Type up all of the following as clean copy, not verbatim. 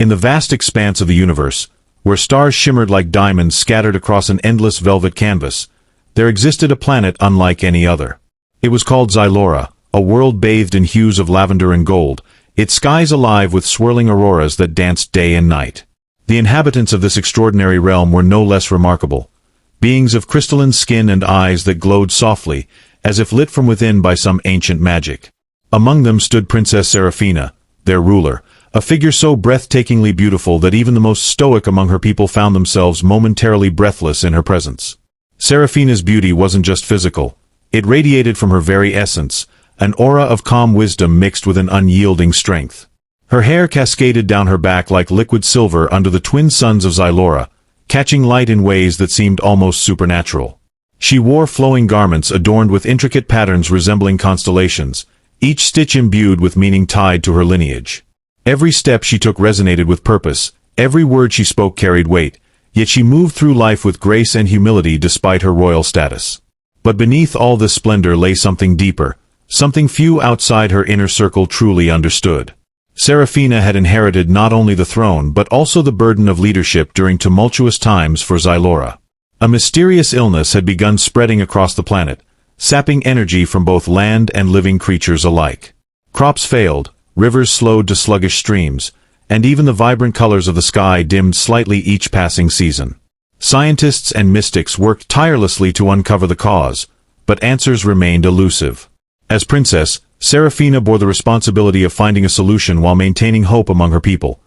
In the vast expanse of the universe, where stars shimmered like diamonds scattered across an endless velvet canvas, there existed a planet unlike any other. It was called Xylora, a world bathed in hues of lavender and gold, its skies alive with swirling auroras that danced day and night. The inhabitants of this extraordinary realm were no less remarkable. Beings of crystalline skin and eyes that glowed softly, as if lit from within by some ancient magic. Among them stood Princess Seraphina, their ruler, a figure so breathtakingly beautiful that even the most stoic among her people found themselves momentarily breathless in her presence. Seraphina's beauty wasn't just physical. It radiated from her very essence, an aura of calm wisdom mixed with an unyielding strength. Her hair cascaded down her back like liquid silver under the twin suns of Xylora, catching light in ways that seemed almost supernatural. She wore flowing garments adorned with intricate patterns resembling constellations, each stitch imbued with meaning tied to her lineage. Every step she took resonated with purpose, every word she spoke carried weight, yet she moved through life with grace and humility despite her royal status. But beneath all this splendor lay something deeper, something few outside her inner circle truly understood. Seraphina had inherited not only the throne but also the burden of leadership during tumultuous times for Xylora. A mysterious illness had begun spreading across the planet, sapping energy from both land and living creatures alike. Crops failed, rivers slowed to sluggish streams, and even the vibrant colors of the sky dimmed slightly each passing season. Scientists and mystics worked tirelessly to uncover the cause, but answers remained elusive. As princess, Seraphina bore the responsibility of finding a solution while maintaining hope among her people.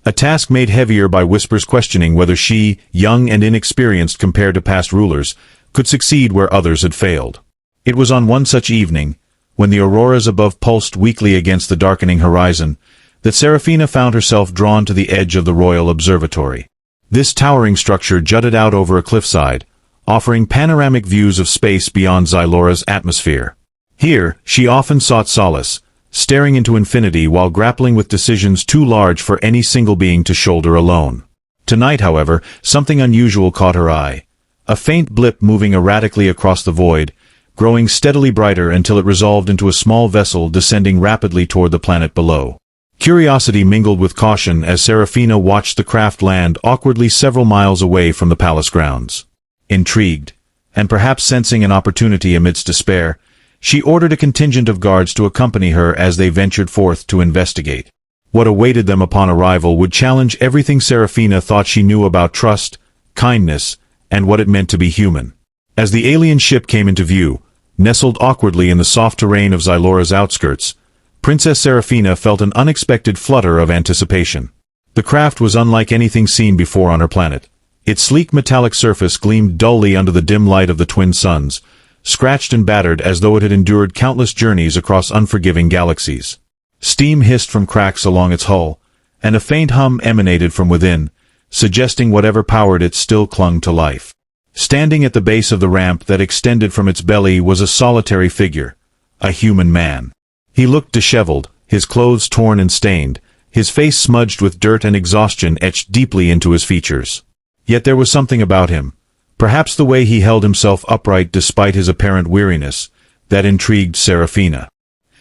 A task made heavier by whispers questioning whether she, young and inexperienced compared to past rulers, could succeed where others had failed. It was on one such evening, when the auroras above pulsed weakly against the darkening horizon, that Seraphina found herself drawn to the edge of the royal observatory. This towering structure jutted out over a cliffside, offering panoramic views of space beyond Xylora's atmosphere. Here, she often sought solace, staring into infinity while grappling with decisions too large for any single being to shoulder alone. Tonight, however, something unusual caught her eye. A faint blip moving erratically across the void, growing steadily brighter until it resolved into a small vessel descending rapidly toward the planet below. Curiosity mingled with caution as Seraphina watched the craft land awkwardly several miles away from the palace grounds. Intrigued, and perhaps sensing an opportunity amidst despair, she ordered a contingent of guards to accompany her as they ventured forth to investigate. What awaited them upon arrival would challenge everything Seraphina thought she knew about trust, kindness, and what it meant to be human. As the alien ship came into view, nestled awkwardly in the soft terrain of Xylora's outskirts, Princess Seraphina felt an unexpected flutter of anticipation. The craft was unlike anything seen before on her planet. Its sleek metallic surface gleamed dully under the dim light of the twin suns, scratched and battered as though it had endured countless journeys across unforgiving galaxies. Steam hissed from cracks along its hull, and a faint hum emanated from within, suggesting whatever powered it still clung to life. Standing at the base of the ramp that extended from its belly was a solitary figure, a human man. He looked disheveled, his clothes torn and stained, his face smudged with dirt and exhaustion etched deeply into his features. Yet there was something about him, perhaps the way he held himself upright despite his apparent weariness, that intrigued Seraphina.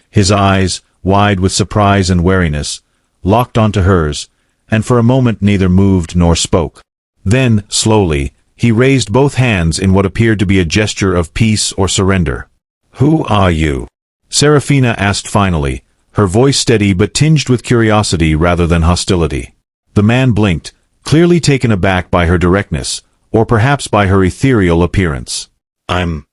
His eyes, wide with surprise and wariness, locked onto hers, and for a moment neither moved nor spoke. Then, slowly, he raised both hands in what appeared to be a gesture of peace or surrender. "Who are you?" Seraphina asked finally, her voice steady but tinged with curiosity rather than hostility. The man blinked, clearly taken aback by her directness, or perhaps by her ethereal appearance. I'm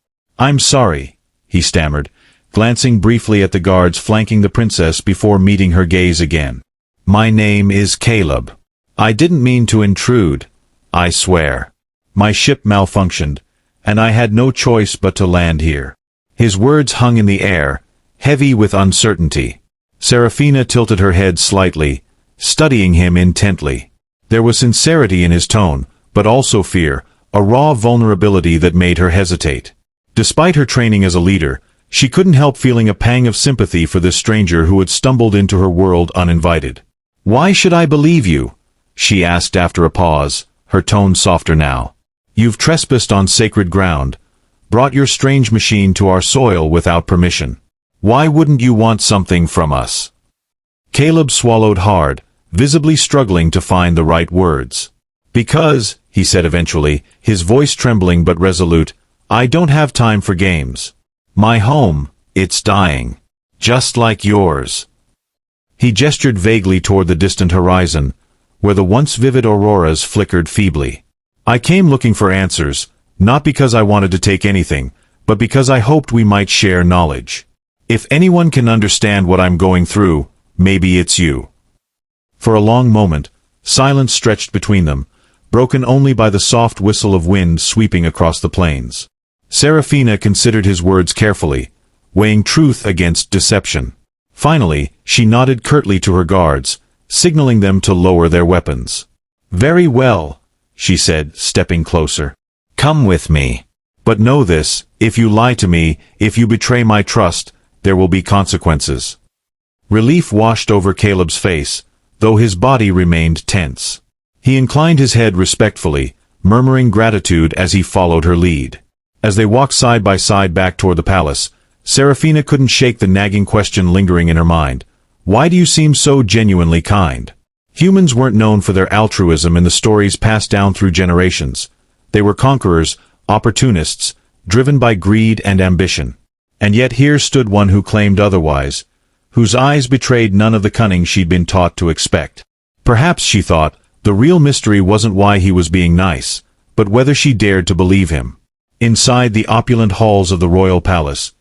sorry," he stammered, glancing briefly at the guards flanking the princess before meeting her gaze again. "My name is Caleb. I didn't mean to intrude, I swear. My ship malfunctioned, and I had no choice but to land here." His words hung in the air, heavy with uncertainty. Seraphina tilted her head slightly, studying him intently. There was sincerity in his tone, but also fear, a raw vulnerability that made her hesitate. Despite her training as a leader, she couldn't help feeling a pang of sympathy for this stranger who had stumbled into her world uninvited. "Why should I believe you?" she asked after a pause, her tone softer now. "You've trespassed on sacred ground, brought your strange machine to our soil without permission. Why wouldn't you want something from us?" Caleb swallowed hard, visibly struggling to find the right words. "Because," he said eventually, his voice trembling but resolute, "I don't have time for games. My home, it's dying. Just like yours." He gestured vaguely toward the distant horizon, where the once vivid auroras flickered feebly. "I came looking for answers, not because I wanted to take anything, but because I hoped we might share knowledge. If anyone can understand what I'm going through, maybe it's you." For a long moment, silence stretched between them, broken only by the soft whistle of wind sweeping across the plains. Serafina considered his words carefully, weighing truth against deception. Finally, she nodded curtly to her guards, signaling them to lower their weapons. "Very well," she said, stepping closer. "Come with me. But know this, if you lie to me, if you betray my trust, there will be consequences." Relief washed over Caleb's face, though his body remained tense. He inclined his head respectfully, murmuring gratitude as he followed her lead. As they walked side by side back toward the palace, Serafina couldn't shake the nagging question lingering in her mind. "Why do you seem so genuinely kind?" Humans weren't known for their altruism in the stories passed down through generations. They were conquerors, opportunists, driven by greed and ambition. And yet here stood one who claimed otherwise, whose eyes betrayed none of the cunning she'd been taught to expect. Perhaps, she thought, the real mystery wasn't why he was being nice, but whether she dared to believe him. Inside the opulent halls of the royal palace,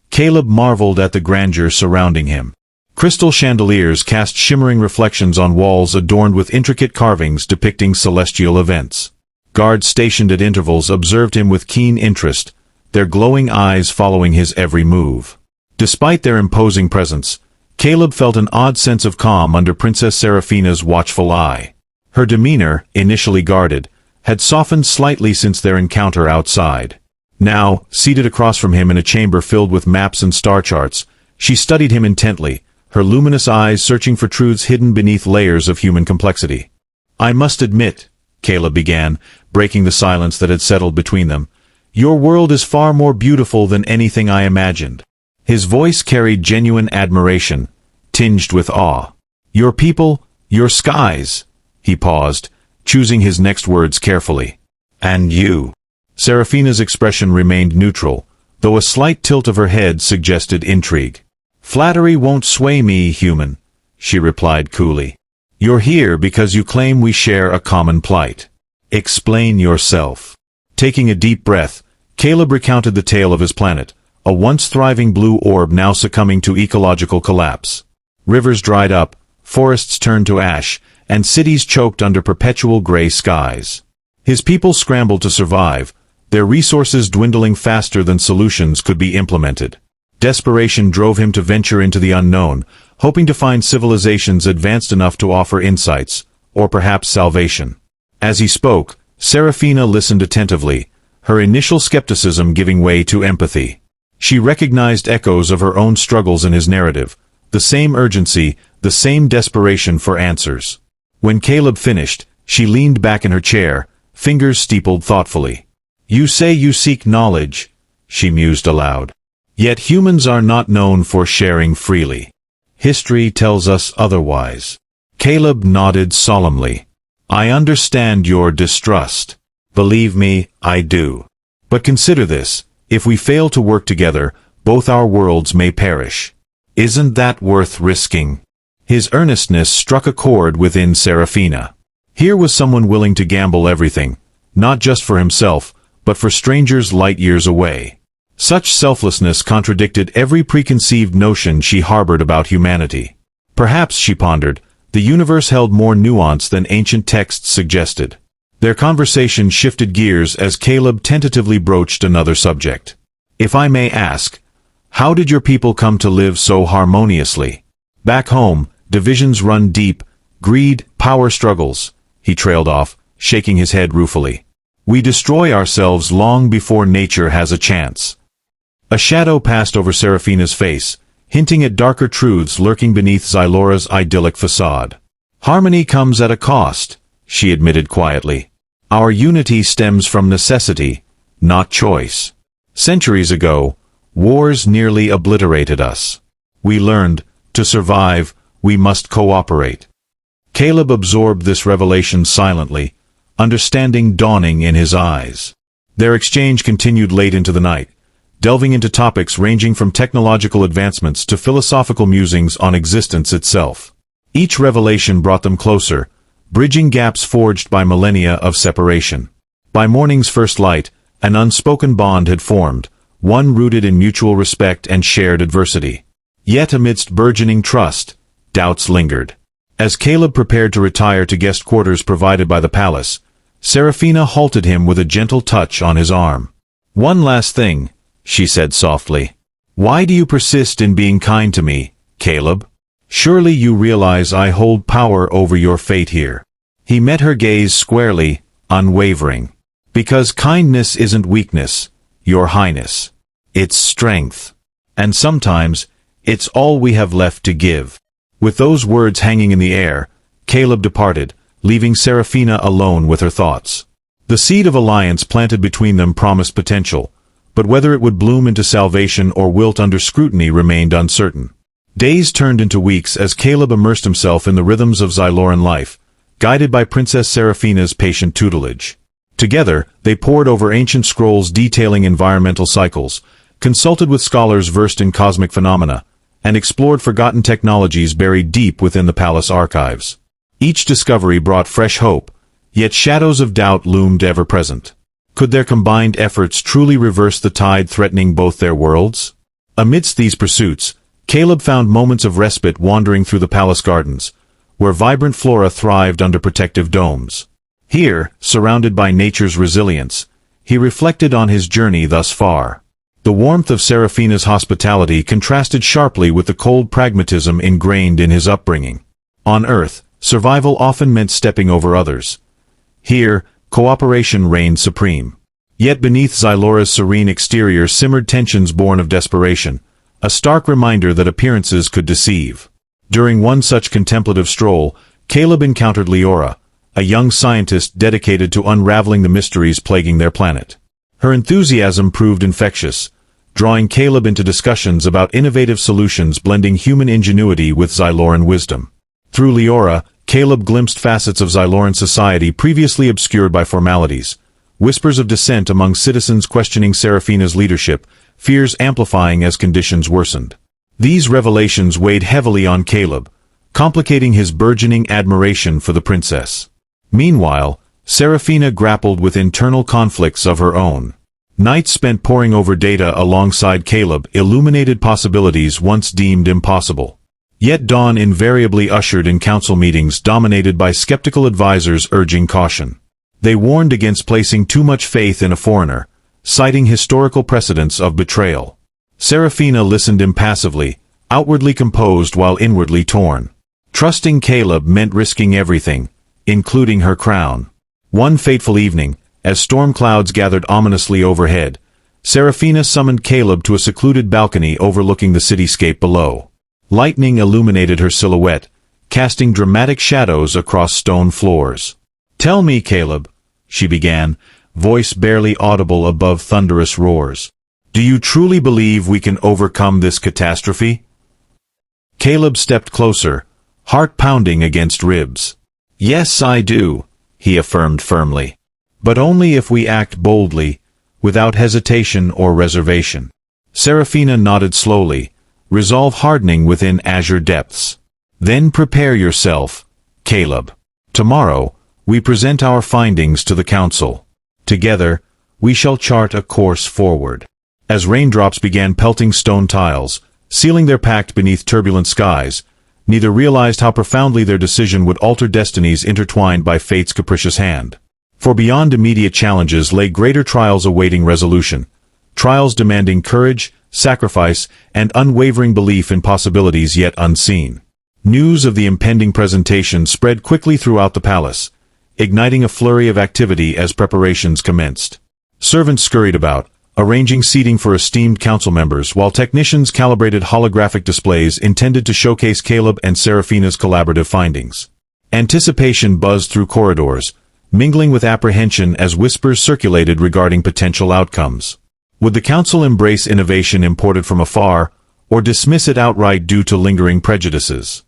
Caleb marveled at the grandeur surrounding him. Crystal chandeliers cast shimmering reflections on walls adorned with intricate carvings depicting celestial events. Guards stationed at intervals observed him with keen interest, their glowing eyes following his every move. Despite their imposing presence, Caleb felt an odd sense of calm under Princess Serafina's watchful eye. Her demeanor, initially guarded, had softened slightly since their encounter outside. Now, seated across from him in a chamber filled with maps and star charts, she studied him intently, her luminous eyes searching for truths hidden beneath layers of human complexity. "I must admit," Caleb began, breaking the silence that had settled between them, "your world is far more beautiful than anything I imagined." His voice carried genuine admiration, tinged with awe. "Your people, your skies." He paused, choosing his next words carefully. "And you." Serafina's expression remained neutral, though a slight tilt of her head suggested intrigue. "Flattery won't sway me, human," she replied coolly. "You're here because you claim we share a common plight. Explain yourself." Taking a deep breath, Caleb recounted the tale of his planet, a once thriving blue orb now succumbing to ecological collapse. Rivers dried up, forests turned to ash, and cities choked under perpetual gray skies. His people scrambled to survive, their resources dwindling faster than solutions could be implemented. Desperation drove him to venture into the unknown, hoping to find civilizations advanced enough to offer insights, or perhaps salvation. As he spoke, Serafina listened attentively, her initial skepticism giving way to empathy. She recognized echoes of her own struggles in his narrative, the same urgency, the same desperation for answers. When Caleb finished, she leaned back in her chair, fingers steepled thoughtfully. "You say you seek knowledge," she mused aloud. "Yet humans are not known for sharing freely. History tells us otherwise." Caleb nodded solemnly. "I understand your distrust. Believe me, I do. But consider this, if we fail to work together, both our worlds may perish. Isn't that worth risking?" His earnestness struck a chord within Serafina. Here was someone willing to gamble everything, not just for himself, but for strangers light years away. Such selflessness contradicted every preconceived notion she harbored about humanity. Perhaps, she pondered, the universe held more nuance than ancient texts suggested. Their conversation shifted gears as Caleb tentatively broached another subject. "If I may ask, how did your people come to live so harmoniously? Back home, divisions run deep, greed, power struggles," he trailed off, shaking his head ruefully. "We destroy ourselves long before nature has a chance." A shadow passed over Serafina's face, hinting at darker truths lurking beneath Xylora's idyllic facade. "Harmony comes at a cost," she admitted quietly. "Our unity stems from necessity, not choice. Centuries ago, wars nearly obliterated us. We learned, to survive, we must cooperate." Caleb absorbed this revelation silently, understanding dawning in his eyes. Their exchange continued late into the night, delving into topics ranging from technological advancements to philosophical musings on existence itself. Each revelation brought them closer, bridging gaps forged by millennia of separation. By morning's first light, an unspoken bond had formed, one rooted in mutual respect and shared adversity. Yet amidst burgeoning trust, doubts lingered. As Caleb prepared to retire to guest quarters provided by the palace, Seraphina halted him with a gentle touch on his arm. "One last thing," she said softly. "Why do you persist in being kind to me, Caleb? Surely you realize I hold power over your fate here." He met her gaze squarely, unwavering. "Because kindness isn't weakness, Your Highness. It's strength. And sometimes, it's all we have left to give." With those words hanging in the air, Caleb departed, leaving Seraphina alone with her thoughts. The seed of alliance planted between them promised potential, but whether it would bloom into salvation or wilt under scrutiny remained uncertain. Days turned into weeks as Caleb immersed himself in the rhythms of Xyloran life, guided by Princess Seraphina's patient tutelage. Together, they pored over ancient scrolls detailing environmental cycles, consulted with scholars versed in cosmic phenomena, and explored forgotten technologies buried deep within the palace archives. Each discovery brought fresh hope, yet shadows of doubt loomed ever present. Could their combined efforts truly reverse the tide threatening both their worlds? Amidst these pursuits, Caleb found moments of respite wandering through the palace gardens, where vibrant flora thrived under protective domes. Here, surrounded by nature's resilience, he reflected on his journey thus far. The warmth of Seraphina's hospitality contrasted sharply with the cold pragmatism ingrained in his upbringing. On Earth, survival often meant stepping over others. Here, cooperation reigned supreme. Yet beneath Xylora's serene exterior simmered tensions born of desperation, a stark reminder that appearances could deceive. During one such contemplative stroll, Caleb encountered Leora, a young scientist dedicated to unraveling the mysteries plaguing their planet. Her enthusiasm proved infectious, drawing Caleb into discussions about innovative solutions blending human ingenuity with Xyloran wisdom. Through Leora, Caleb glimpsed facets of Xyloran society previously obscured by formalities, whispers of dissent among citizens questioning Seraphina's leadership, fears amplifying as conditions worsened. These revelations weighed heavily on Caleb, complicating his burgeoning admiration for the princess. Meanwhile, Seraphina grappled with internal conflicts of her own. Nights spent poring over data alongside Caleb illuminated possibilities once deemed impossible. Yet dawn invariably ushered in council meetings dominated by skeptical advisors urging caution. They warned against placing too much faith in a foreigner, citing historical precedents of betrayal. Seraphina listened impassively, outwardly composed while inwardly torn. Trusting Caleb meant risking everything, including her crown. One fateful evening, as storm clouds gathered ominously overhead, Seraphina summoned Caleb to a secluded balcony overlooking the cityscape below. Lightning illuminated her silhouette, casting dramatic shadows across stone floors. "Tell me, Caleb," she began, voice barely audible above thunderous roars. "Do you truly believe we can overcome this catastrophe?" Caleb stepped closer, heart pounding against ribs. "Yes, I do," he affirmed firmly. "But only if we act boldly, without hesitation or reservation." Seraphina nodded slowly, resolve hardening within azure depths. "Then prepare yourself, Caleb. Tomorrow, we present our findings to the council. Together, we shall chart a course forward." As raindrops began pelting stone tiles, sealing their pact beneath turbulent skies, neither realized how profoundly their decision would alter destinies intertwined by fate's capricious hand. For beyond immediate challenges lay greater trials awaiting resolution, trials demanding courage, sacrifice, and unwavering belief in possibilities yet unseen. News of the impending presentation spread quickly throughout the palace, igniting a flurry of activity as preparations commenced. Servants scurried about, arranging seating for esteemed council members, while technicians calibrated holographic displays intended to showcase Caleb and Seraphina's collaborative findings. Anticipation buzzed through corridors, mingling with apprehension as whispers circulated regarding potential outcomes. Would the council embrace innovation imported from afar, or dismiss it outright due to lingering prejudices?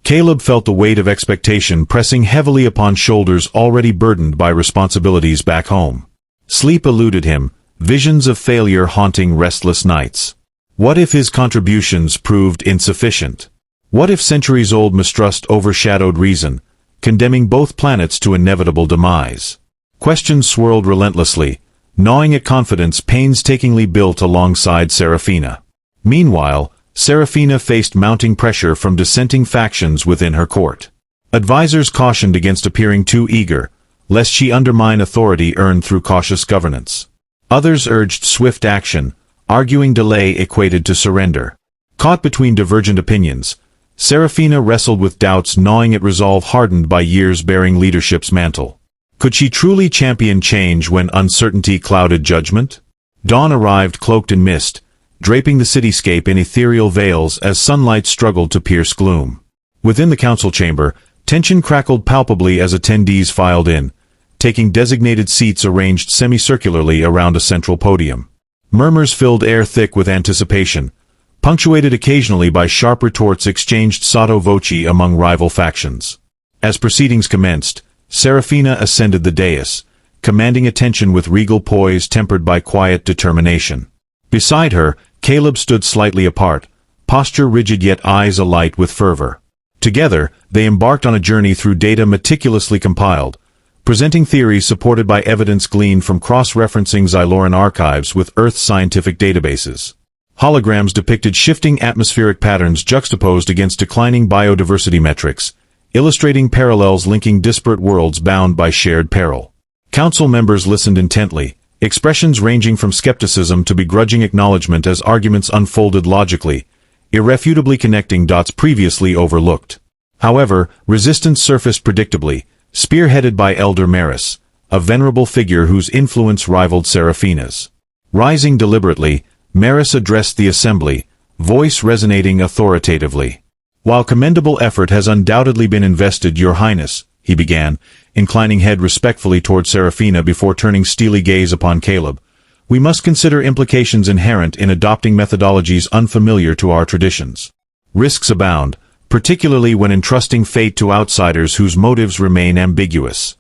Caleb felt the weight of expectation pressing heavily upon shoulders already burdened by responsibilities back home. Sleep eluded him, visions of failure haunting restless nights. What if his contributions proved insufficient? What if centuries-old mistrust overshadowed reason, condemning both planets to inevitable demise? Questions swirled relentlessly, gnawing at confidence painstakingly built alongside Serafina. Meanwhile, Serafina faced mounting pressure from dissenting factions within her court. Advisors cautioned against appearing too eager, lest she undermine authority earned through cautious governance. Others urged swift action, arguing delay equated to surrender. Caught between divergent opinions, Serafina wrestled with doubts gnawing at resolve hardened by years bearing leadership's mantle. Could she truly champion change when uncertainty clouded judgment? Dawn arrived cloaked in mist, draping the cityscape in ethereal veils as sunlight struggled to pierce gloom. Within the council chamber, tension crackled palpably as attendees filed in, taking designated seats arranged semicircularly around a central podium. Murmurs filled air thick with anticipation, punctuated occasionally by sharp retorts exchanged sotto voce among rival factions. As proceedings commenced, Serafina ascended the dais, commanding attention with regal poise tempered by quiet determination. Beside her, Caleb stood slightly apart, posture rigid yet eyes alight with fervor. Together, they embarked on a journey through data meticulously compiled, presenting theories supported by evidence gleaned from cross-referencing Xyloran archives with Earth's scientific databases. Holograms depicted shifting atmospheric patterns juxtaposed against declining biodiversity metrics, illustrating parallels linking disparate worlds bound by shared peril. Council members listened intently, expressions ranging from skepticism to begrudging acknowledgement as arguments unfolded logically, irrefutably connecting dots previously overlooked. However, resistance surfaced predictably, spearheaded by Elder Maris, a venerable figure whose influence rivaled Serafina's. Rising deliberately, Maris addressed the assembly, voice resonating authoritatively. "While commendable effort has undoubtedly been invested, Your Highness," he began, inclining head respectfully toward Serafina before turning steely gaze upon Caleb, "we must consider implications inherent in adopting methodologies unfamiliar to our traditions. Risks abound, particularly when entrusting fate to outsiders whose motives remain ambiguous."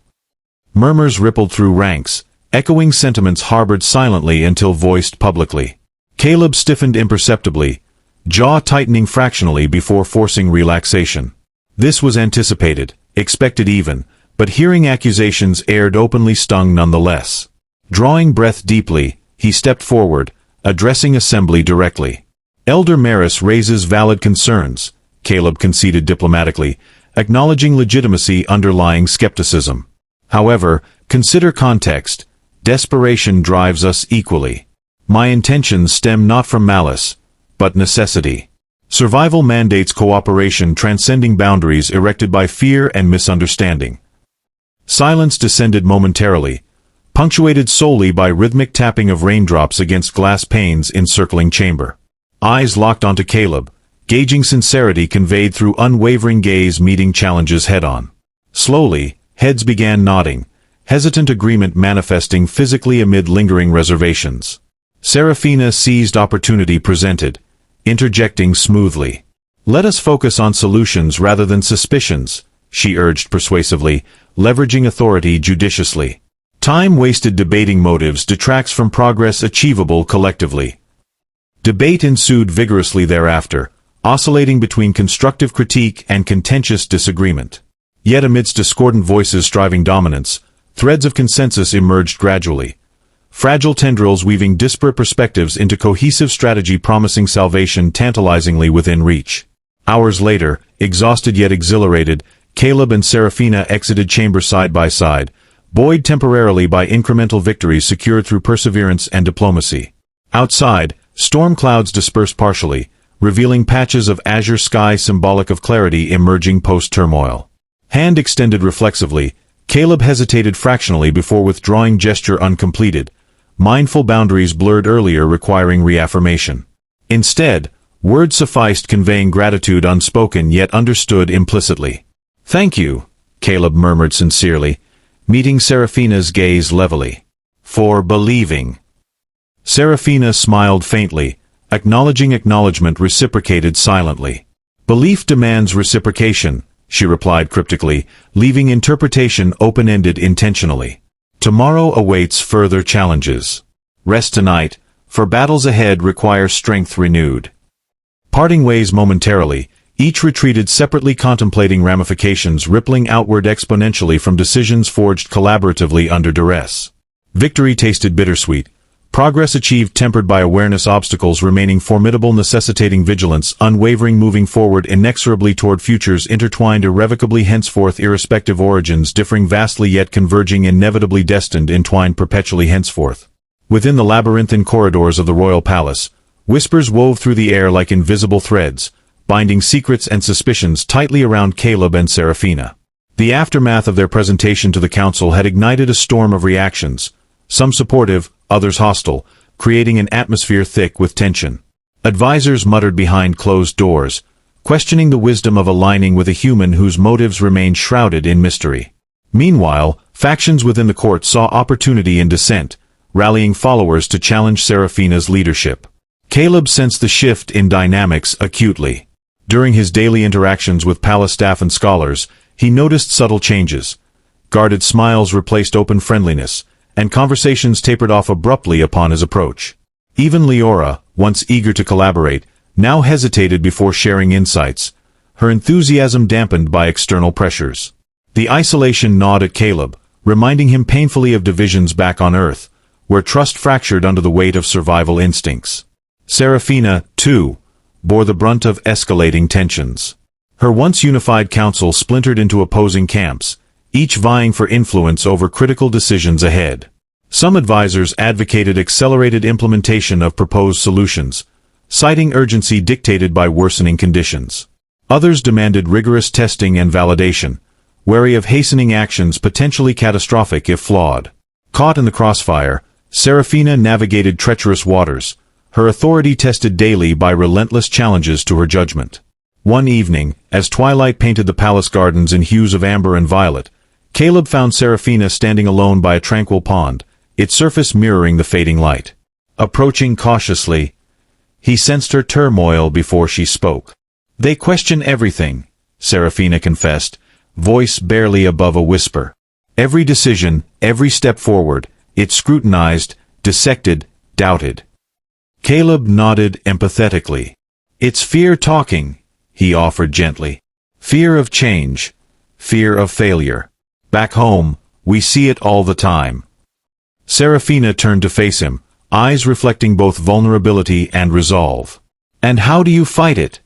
Murmurs rippled through ranks, echoing sentiments harbored silently until voiced publicly. Caleb stiffened imperceptibly, jaw tightening fractionally before forcing relaxation. This was anticipated, expected even, but hearing accusations aired openly stung nonetheless. Drawing breath deeply, he stepped forward, addressing assembly directly. "Elder Maris raises valid concerns," Caleb conceded diplomatically, acknowledging legitimacy underlying skepticism. "However, consider context. Desperation drives us equally. My intentions stem not from malice, but necessity. Survival mandates cooperation transcending boundaries erected by fear and misunderstanding." Silence descended momentarily, punctuated solely by rhythmic tapping of raindrops against glass panes in circling chamber. Eyes locked onto Caleb, gauging sincerity conveyed through unwavering gaze meeting challenges head-on. Slowly, heads began nodding, hesitant agreement manifesting physically amid lingering reservations. Serafina seized opportunity presented, interjecting smoothly. "Let us focus on solutions rather than suspicions," she urged persuasively, leveraging authority judiciously. "Time wasted debating motives detracts from progress achievable collectively." Debate ensued vigorously thereafter, oscillating between constructive critique and contentious disagreement. Yet amidst discordant voices striving dominance, threads of consensus emerged gradually. Fragile tendrils weaving disparate perspectives into cohesive strategy promising salvation tantalizingly within reach. Hours later, exhausted yet exhilarated, Caleb and Serafina exited chamber side by side, buoyed temporarily by incremental victories secured through perseverance and diplomacy. Outside, storm clouds dispersed partially, revealing patches of azure sky symbolic of clarity emerging post-turmoil. Hand extended reflexively, Caleb hesitated fractionally before withdrawing gesture uncompleted, mindful boundaries blurred earlier requiring reaffirmation. Instead, words sufficed conveying gratitude unspoken yet understood implicitly. "Thank you," Caleb murmured sincerely, meeting Serafina's gaze levelly. "For believing." Serafina smiled faintly, acknowledging acknowledgement reciprocated silently. Belief demands reciprocation, she replied cryptically, leaving interpretation open-ended intentionally. Tomorrow awaits further challenges. Rest tonight, for battles ahead require strength renewed. Parting ways momentarily, each retreated separately, contemplating ramifications rippling outward exponentially from decisions forged collaboratively under duress. Victory tasted bittersweet. Progress achieved tempered by awareness, obstacles remaining formidable, necessitating vigilance, unwavering, moving forward inexorably toward futures intertwined irrevocably, henceforth irrespective, origins differing vastly yet converging, inevitably destined, entwined perpetually henceforth. Within the labyrinthine corridors of the royal palace, whispers wove through the air like invisible threads, binding secrets and suspicions tightly around Caleb and Seraphina. The aftermath of their presentation to the council had ignited a storm of reactions, some supportive, others hostile, creating an atmosphere thick with tension. Advisors muttered behind closed doors, questioning the wisdom of aligning with a human whose motives remained shrouded in mystery. Meanwhile, factions within the court saw opportunity in dissent, rallying followers to challenge Seraphina's leadership. Caleb sensed the shift in dynamics acutely. During his daily interactions with palace staff and scholars, he noticed subtle changes. Guarded smiles replaced open friendliness, and conversations tapered off abruptly upon his approach. Even Leora, once eager to collaborate, now hesitated before sharing insights, her enthusiasm dampened by external pressures. The isolation gnawed at Caleb, reminding him painfully of divisions back on Earth, where trust fractured under the weight of survival instincts. Seraphina, too, bore the brunt of escalating tensions. Her once unified council splintered into opposing camps, each vying for influence over critical decisions ahead. Some advisors advocated accelerated implementation of proposed solutions, citing urgency dictated by worsening conditions. Others demanded rigorous testing and validation, wary of hastening actions potentially catastrophic if flawed. Caught in the crossfire, Seraphina navigated treacherous waters, her authority tested daily by relentless challenges to her judgment. One evening, as twilight painted the palace gardens in hues of amber and violet, Caleb found Seraphina standing alone by a tranquil pond, its surface mirroring the fading light. Approaching cautiously, he sensed her turmoil before she spoke. "They question everything," Seraphina confessed, voice barely above a whisper. Every decision, every step forward, it scrutinized, dissected, doubted. Caleb nodded empathetically. "It's fear talking," he offered gently. "Fear of change. Fear of failure. Back home, we see it all the time." Seraphina turned to face him, eyes reflecting both vulnerability and resolve. "And how do you fight it?"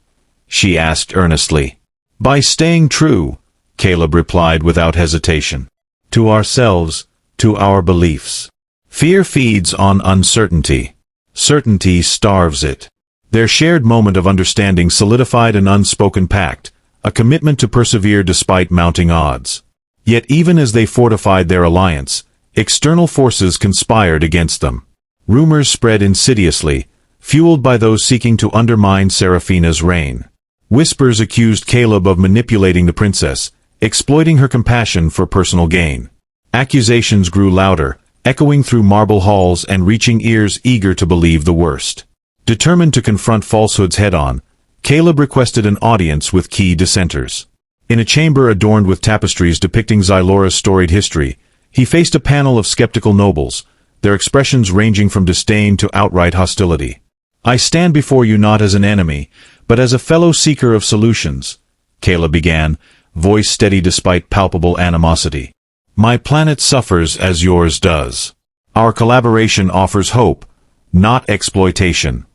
she asked earnestly. "By staying true," Caleb replied without hesitation. "To ourselves, to our beliefs. Fear feeds on uncertainty. Certainty starves it." Their shared moment of understanding solidified an unspoken pact, a commitment to persevere despite mounting odds. Yet even as they fortified their alliance, external forces conspired against them. Rumors spread insidiously, fueled by those seeking to undermine Seraphina's reign. Whispers accused Caleb of manipulating the princess, exploiting her compassion for personal gain. Accusations grew louder, echoing through marble halls and reaching ears eager to believe the worst. Determined to confront falsehoods head-on, Caleb requested an audience with key dissenters. In a chamber adorned with tapestries depicting Xylora's storied history, he faced a panel of skeptical nobles, their expressions ranging from disdain to outright hostility. "I stand before you not as an enemy, but as a fellow seeker of solutions," Caleb began, voice steady despite palpable animosity. "My planet suffers as yours does. Our collaboration offers hope, not exploitation."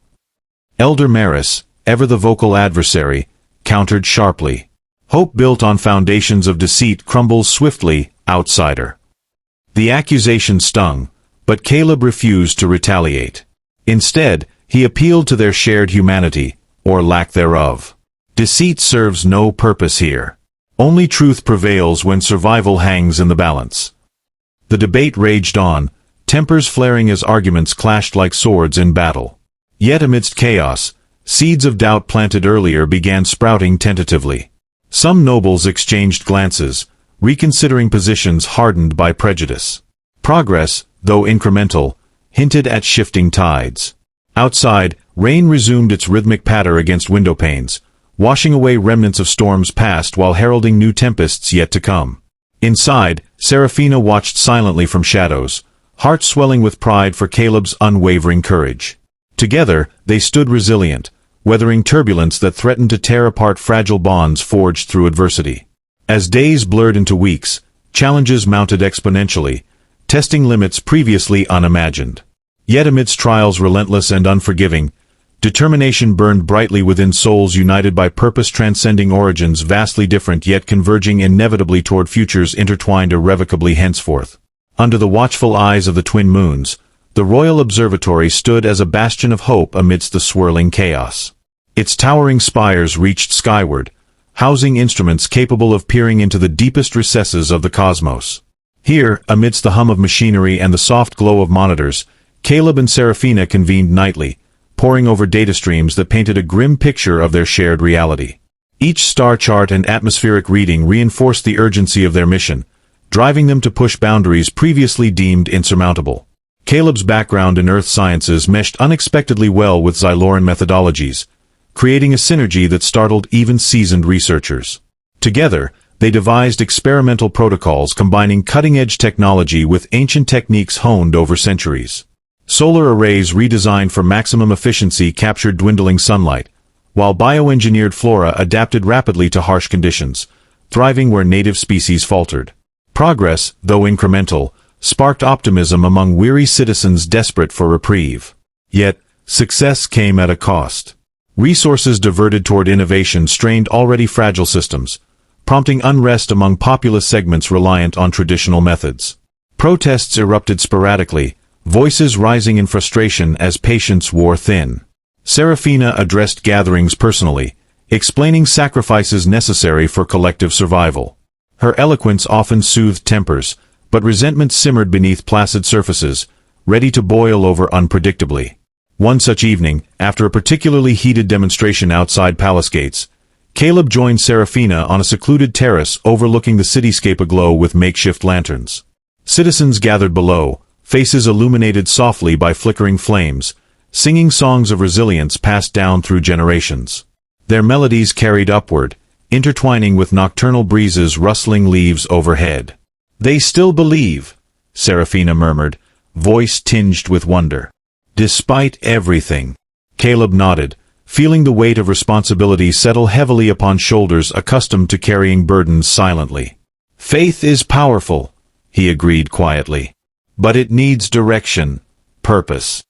Elder Maris, ever the vocal adversary, countered sharply. "Hope built on foundations of deceit crumbles swiftly, outsider." The accusation stung, but Caleb refused to retaliate. Instead, he appealed to their shared humanity, or lack thereof. Deceit serves no purpose here. Only truth prevails when survival hangs in the balance. The debate raged on, tempers flaring as arguments clashed like swords in battle. Yet amidst chaos, seeds of doubt planted earlier began sprouting tentatively. Some nobles exchanged glances, reconsidering positions hardened by prejudice. Progress, though incremental, hinted at shifting tides. Outside, rain resumed its rhythmic patter against window panes, washing away remnants of storms past while heralding new tempests yet to come. Inside, Serafina watched silently from shadows, heart swelling with pride for Caleb's unwavering courage. Together, they stood resilient, weathering turbulence that threatened to tear apart fragile bonds forged through adversity. As days blurred into weeks, challenges mounted exponentially, testing limits previously unimagined. Yet amidst trials relentless and unforgiving, determination burned brightly within souls united by purpose transcending origins vastly different yet converging inevitably toward futures intertwined irrevocably henceforth. Under the watchful eyes of the twin moons, the Royal Observatory stood as a bastion of hope amidst the swirling chaos. Its towering spires reached skyward, housing instruments capable of peering into the deepest recesses of the cosmos. Here, amidst the hum of machinery and the soft glow of monitors, Caleb and Serafina convened nightly, poring over data streams that painted a grim picture of their shared reality. Each star chart and atmospheric reading reinforced the urgency of their mission, driving them to push boundaries previously deemed insurmountable. Caleb's background in earth sciences meshed unexpectedly well with Xyloran methodologies, creating a synergy that startled even seasoned researchers. Together, they devised experimental protocols combining cutting-edge technology with ancient techniques honed over centuries. Solar arrays redesigned for maximum efficiency captured dwindling sunlight, while bioengineered flora adapted rapidly to harsh conditions, thriving where native species faltered. Progress, though incremental, sparked optimism among weary citizens desperate for reprieve. Yet, success came at a cost. Resources diverted toward innovation strained already fragile systems, prompting unrest among populous segments reliant on traditional methods. Protests erupted sporadically, voices rising in frustration as patience wore thin. Serafina addressed gatherings personally, explaining sacrifices necessary for collective survival. Her eloquence often soothed tempers, but resentment simmered beneath placid surfaces, ready to boil over unpredictably. One such evening, after a particularly heated demonstration outside palace gates, Caleb joined Serafina on a secluded terrace overlooking the cityscape aglow with makeshift lanterns. Citizens gathered below, faces illuminated softly by flickering flames, singing songs of resilience passed down through generations. Their melodies carried upward, intertwining with nocturnal breezes rustling leaves overhead. "They still believe," Serafina murmured, voice tinged with wonder. "Despite everything." Caleb nodded, feeling the weight of responsibility settle heavily upon shoulders accustomed to carrying burdens silently. "Faith is powerful," he agreed quietly. "But it needs direction, purpose."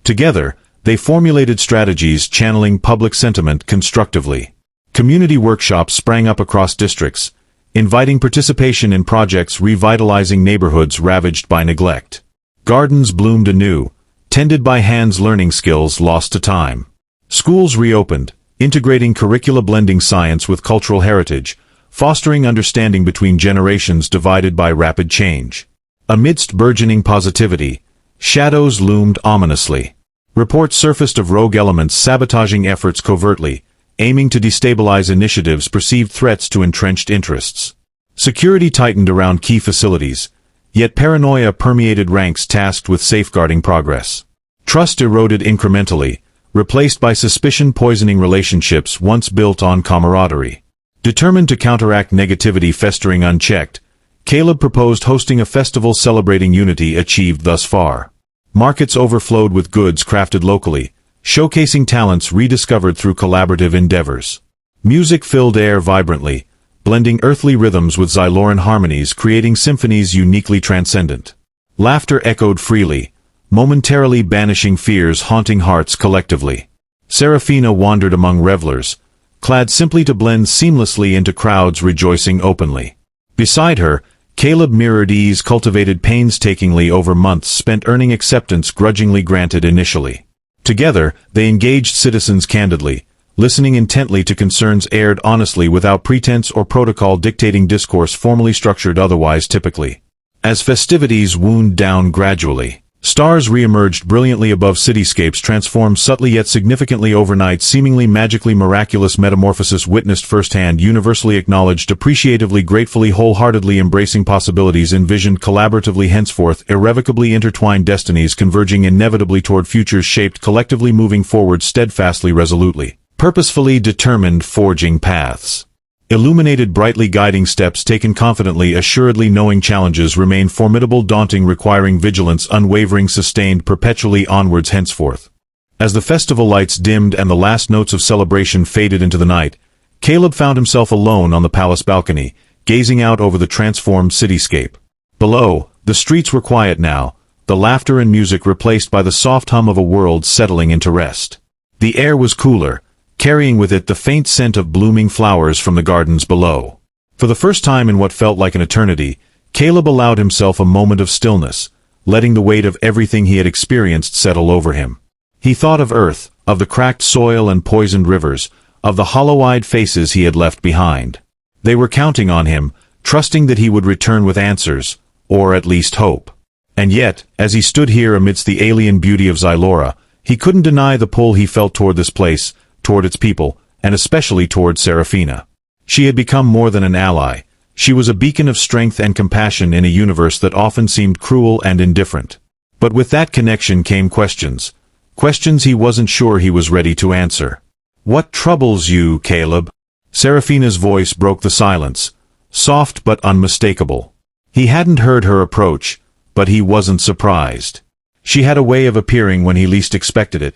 Together, they formulated strategies channeling public sentiment constructively. Community workshops sprang up across districts, inviting participation in projects revitalizing neighborhoods ravaged by neglect. Gardens bloomed anew, tended by hands learning skills lost to time. Schools reopened, integrating curricula blending science with cultural heritage, fostering understanding between generations divided by rapid change. Amidst burgeoning positivity, shadows loomed ominously. Reports surfaced of rogue elements sabotaging efforts covertly, aiming to destabilize initiatives perceived threats to entrenched interests. Security tightened around key facilities, yet paranoia permeated ranks tasked with safeguarding progress. Trust eroded incrementally, replaced by suspicion poisoning relationships once built on camaraderie. Determined to counteract negativity festering unchecked, Caleb proposed hosting a festival celebrating unity achieved thus far. Markets overflowed with goods crafted locally, showcasing talents rediscovered through collaborative endeavors. Music filled air vibrantly, blending earthly rhythms with Xyloran harmonies creating symphonies uniquely transcendent. Laughter echoed freely, momentarily banishing fears haunting hearts collectively. Serafina wandered among revelers, clad simply to blend seamlessly into crowds rejoicing openly. Beside her, Caleb mirrored ease cultivated painstakingly over months spent earning acceptance grudgingly granted initially. Together, they engaged citizens candidly, listening intently to concerns aired honestly without pretense or protocol dictating discourse formally structured otherwise typically. As festivities wound down gradually, stars re-emerged brilliantly above cityscapes transformed subtly yet significantly overnight seemingly magically miraculous metamorphosis witnessed firsthand universally acknowledged appreciatively gratefully wholeheartedly embracing possibilities envisioned collaboratively henceforth irrevocably intertwined destinies converging inevitably toward futures shaped collectively moving forward steadfastly resolutely. purposefully determined forging paths. Illuminated brightly guiding steps taken confidently, assuredly knowing challenges remain formidable, daunting, requiring vigilance, unwavering, sustained, perpetually onwards henceforth. As the festival lights dimmed and the last notes of celebration faded into the night, Caleb found himself alone on the palace balcony, gazing out over the transformed cityscape. Below, the streets were quiet now, the laughter and music replaced by the soft hum of a world settling into rest. The air was cooler, carrying with it the faint scent of blooming flowers from the gardens below. For the first time in what felt like an eternity, Caleb allowed himself a moment of stillness, letting the weight of everything he had experienced settle over him. He thought of Earth, of the cracked soil and poisoned rivers, of the hollow-eyed faces he had left behind. They were counting on him, trusting that he would return with answers, or at least hope. And yet, as he stood here amidst the alien beauty of Zylora, he couldn't deny the pull he felt toward this place, toward its people, and especially toward Seraphina. She had become more than an ally. She was a beacon of strength and compassion in a universe that often seemed cruel and indifferent. But with that connection came questions. Questions he wasn't sure he was ready to answer. "What troubles you, Caleb?" Seraphina's voice broke the silence, soft but unmistakable. He hadn't heard her approach, but he wasn't surprised. She had a way of appearing when he least expected it,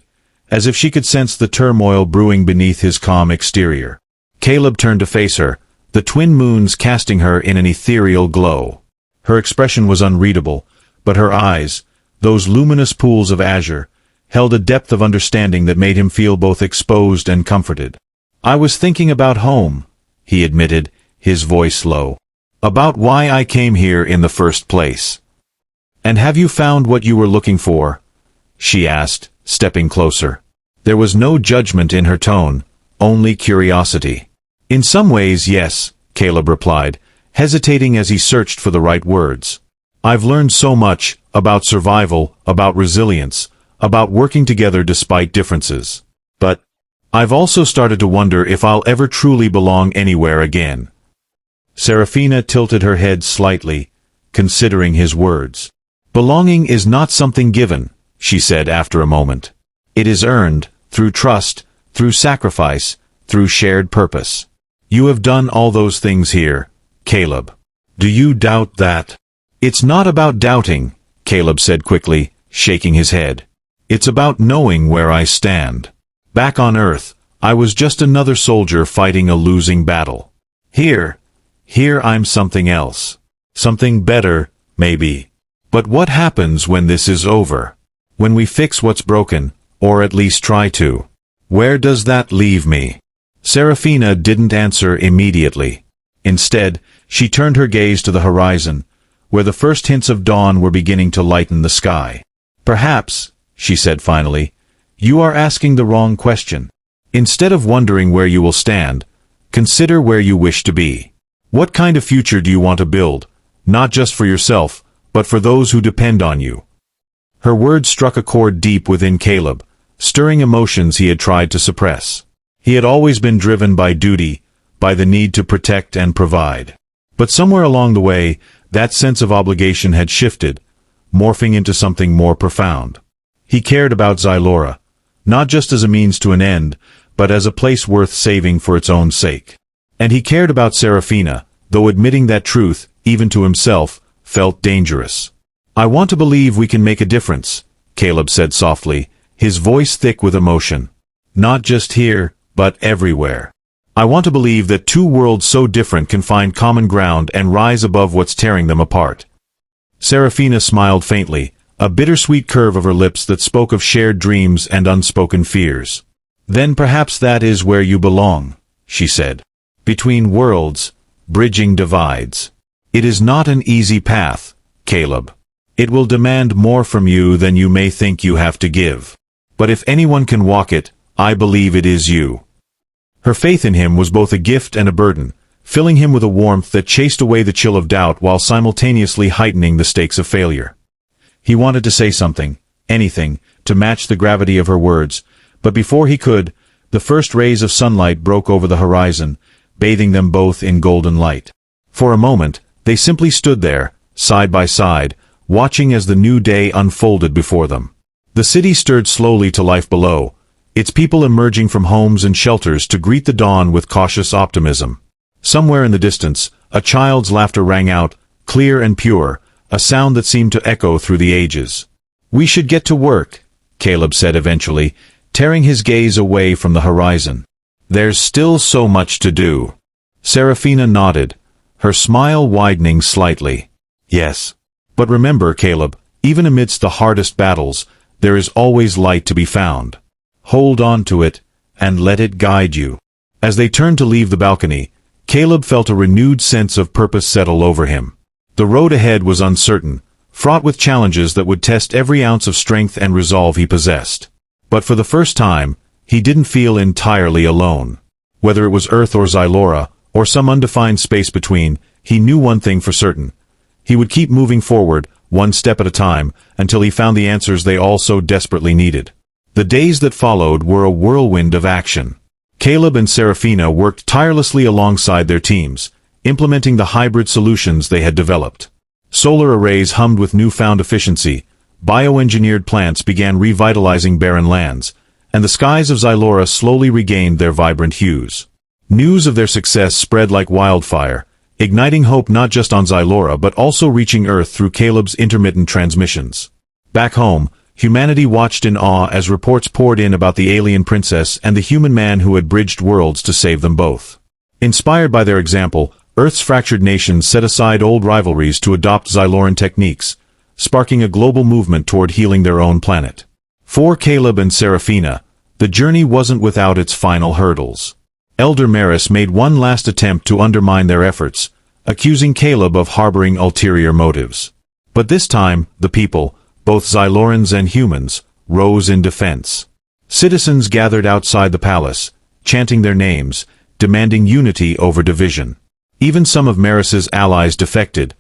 as if she could sense the turmoil brewing beneath his calm exterior. Caleb turned to face her, the twin moons casting her in an ethereal glow. Her expression was unreadable, but her eyes, those luminous pools of azure, held a depth of understanding that made him feel both exposed and comforted. "I was thinking about home," he admitted, his voice low. "About why I came here in the first place." "And have you found what you were looking for?" she asked, stepping closer. There was no judgment in her tone, only curiosity. "In some ways, yes," Caleb replied, hesitating as he searched for the right words. "I've learned so much, about survival, about resilience, about working together despite differences. But I've also started to wonder if I'll ever truly belong anywhere again." Seraphina tilted her head slightly, considering his words. "Belonging is not something given," she said after a moment. "It is earned, through trust, through sacrifice, through shared purpose. You have done all those things here, Caleb. Do you doubt that?" "It's not about doubting," Caleb said quickly, shaking his head. "It's about knowing where I stand. Back on Earth, I was just another soldier fighting a losing battle. Here I'm something else. Something better, maybe. But what happens when this is over? When we fix what's broken, or at least try to? Where does that leave me?" Seraphina didn't answer immediately. Instead, she turned her gaze to the horizon, where the first hints of dawn were beginning to lighten the sky. "Perhaps," she said finally, "you are asking the wrong question. Instead of wondering where you will stand, consider where you wish to be. What kind of future do you want to build, not just for yourself, but for those who depend on you?" Her words struck a chord deep within Caleb, stirring emotions he had tried to suppress. He had always been driven by duty, by the need to protect and provide. But somewhere along the way, that sense of obligation had shifted, morphing into something more profound. He cared about Zylora, not just as a means to an end, but as a place worth saving for its own sake. And he cared about Seraphina, though admitting that truth, even to himself, felt dangerous. "I want to believe we can make a difference," Caleb said softly, his voice thick with emotion. "Not just here, but everywhere. I want to believe that two worlds so different can find common ground and rise above what's tearing them apart." Seraphina smiled faintly, a bittersweet curve of her lips that spoke of shared dreams and unspoken fears. "Then perhaps that is where you belong," she said. "Between worlds, bridging divides. It is not an easy path, Caleb. It will demand more from you than you may think you have to give. But if anyone can walk it, I believe it is you." Her faith in him was both a gift and a burden, filling him with a warmth that chased away the chill of doubt while simultaneously heightening the stakes of failure. He wanted to say something, anything, to match the gravity of her words, but before he could, the first rays of sunlight broke over the horizon, bathing them both in golden light. For a moment, they simply stood there, side by side, watching as the new day unfolded before them. The city stirred slowly to life below, its people emerging from homes and shelters to greet the dawn with cautious optimism. Somewhere in the distance, a child's laughter rang out, clear and pure, a sound that seemed to echo through the ages. "We should get to work," Caleb said eventually, tearing his gaze away from the horizon. "There's still so much to do." Seraphina nodded, her smile widening slightly. "Yes. But remember, Caleb, even amidst the hardest battles, there is always light to be found. Hold on to it, and let it guide you." As they turned to leave the balcony, Caleb felt a renewed sense of purpose settle over him. The road ahead was uncertain, fraught with challenges that would test every ounce of strength and resolve he possessed. But for the first time, he didn't feel entirely alone. Whether it was Earth or Xylora, or some undefined space between, he knew one thing for certain. He would keep moving forward, one step at a time, until he found the answers they all so desperately needed. The days that followed were a whirlwind of action. Caleb and Seraphina worked tirelessly alongside their teams, implementing the hybrid solutions they had developed. Solar arrays hummed with newfound efficiency, bioengineered plants began revitalizing barren lands, and the skies of Xylora slowly regained their vibrant hues. News of their success spread like wildfire, igniting hope not just on Xylora but also reaching Earth through Caleb's intermittent transmissions. Back home, humanity watched in awe as reports poured in about the alien princess and the human man who had bridged worlds to save them both. Inspired by their example, Earth's fractured nations set aside old rivalries to adopt Xyloran techniques, sparking a global movement toward healing their own planet. For Caleb and Seraphina, the journey wasn't without its final hurdles. Elder Maris made one last attempt to undermine their efforts, accusing Caleb of harboring ulterior motives. But this time, the people, both Xylorans and humans, rose in defense. Citizens gathered outside the palace, chanting their names, demanding unity over division. Even some of Maris's allies defected,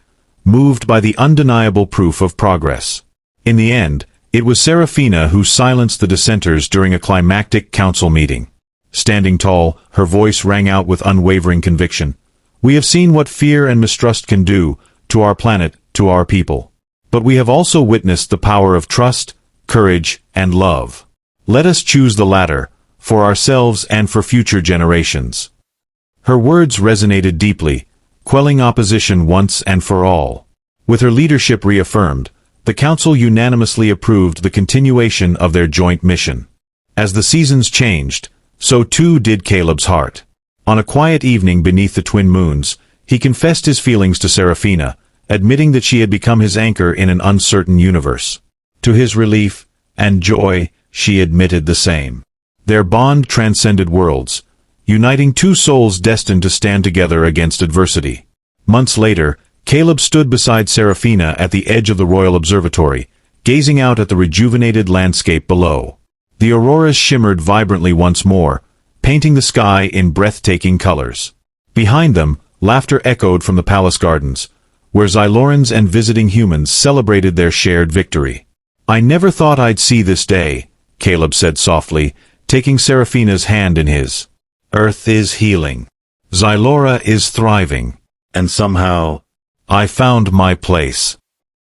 moved by the undeniable proof of progress. In the end, it was Seraphina who silenced the dissenters during a climactic council meeting. Standing tall, her voice rang out with unwavering conviction. "We have seen what fear and mistrust can do to our planet, to our people. But we have also witnessed the power of trust, courage, and love. Let us choose the latter, for ourselves and for future generations." Her words resonated deeply, quelling opposition once and for all. With her leadership reaffirmed, the council unanimously approved the continuation of their joint mission. As the seasons changed, so too did Caleb's heart. On a quiet evening beneath the twin moons, he confessed his feelings to Seraphina, admitting that she had become his anchor in an uncertain universe. To his relief and joy, she admitted the same. Their bond transcended worlds, uniting two souls destined to stand together against adversity. Months later, Caleb stood beside Seraphina at the edge of the Royal Observatory, gazing out at the rejuvenated landscape below. The auroras shimmered vibrantly once more, painting the sky in breathtaking colors. Behind them, laughter echoed from the palace gardens, where Xylorans and visiting humans celebrated their shared victory. "I never thought I'd see this day," Caleb said softly, taking Seraphina's hand in his. "Earth is healing. Xylora is thriving. And somehow, I found my place."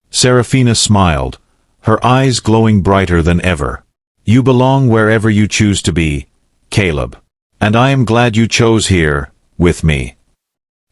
Seraphina smiled, her eyes glowing brighter than ever. "You belong wherever you choose to be, Caleb. And I am glad you chose here, with me."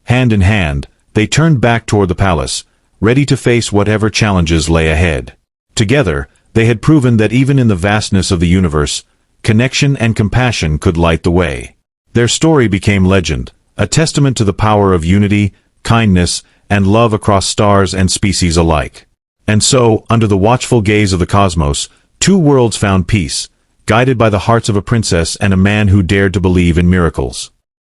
Hand in hand, they turned back toward the palace, ready to face whatever challenges lay ahead. Together, they had proven that even in the vastness of the universe, connection and compassion could light the way. Their story became legend, a testament to the power of unity, kindness, and love across stars and species alike. And so, under the watchful gaze of the cosmos, two worlds found peace, guided by the hearts of a princess and a man who dared to believe in miracles.